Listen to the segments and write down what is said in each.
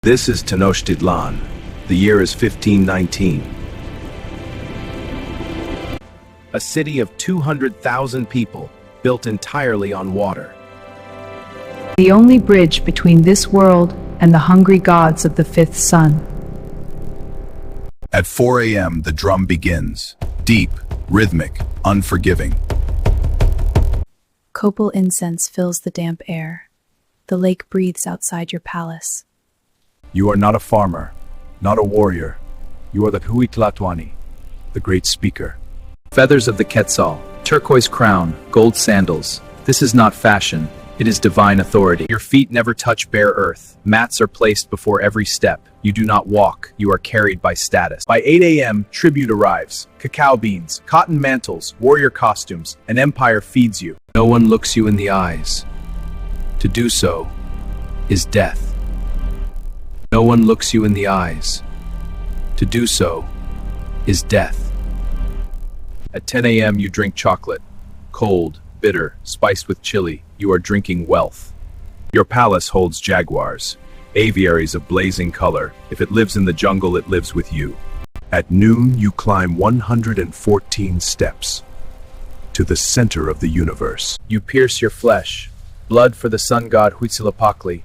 This is Tenochtitlan. The year is 1519. A city of 200,000 people, built entirely on water. The only bridge between this world and the hungry gods of the fifth sun. At 4 a.m., the drum begins. Deep, rhythmic, unforgiving. Copal incense fills the damp air. The lake breathes outside your palace. You are not a farmer, not a warrior. You are the Huitlatwani, the great speaker. Feathers of the Quetzal, turquoise crown, gold sandals. This is not fashion, it is divine authority. Your feet never touch bare earth. Mats are placed before every step. You do not walk, you are carried by status. By 8 a.m., tribute arrives. Cacao beans, cotton mantles, warrior costumes. An empire feeds you. No one looks you in the eyes. To do so is death. No one looks you in the eyes. To do so is death. At 10 a.m. you drink chocolate. Cold, bitter, spiced with chili. You are drinking wealth. Your palace holds jaguars, aviaries of blazing color. If it lives in the jungle, it lives with you. At noon, you climb 114 steps to the center of the universe. You pierce your flesh. Blood for the sun god Huitzilopochtli.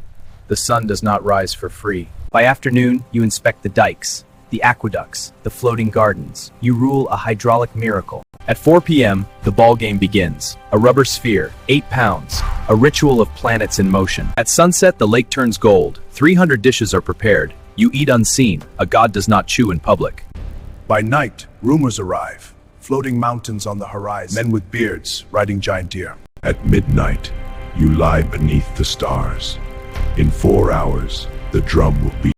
The sun does not rise for free. By afternoon, you inspect the dikes, the aqueducts, the floating gardens. You rule a hydraulic miracle. At 4 p.m., the ball game begins. A rubber sphere, 8 pounds, a ritual of planets in motion. At sunset, the lake turns gold. 300 dishes are prepared. You eat unseen. A god does not chew in public. By night, rumors arrive. Floating mountains on the horizon. Men with beards riding giant deer. At midnight, you lie beneath the stars. In 4 hours, the drum will beat.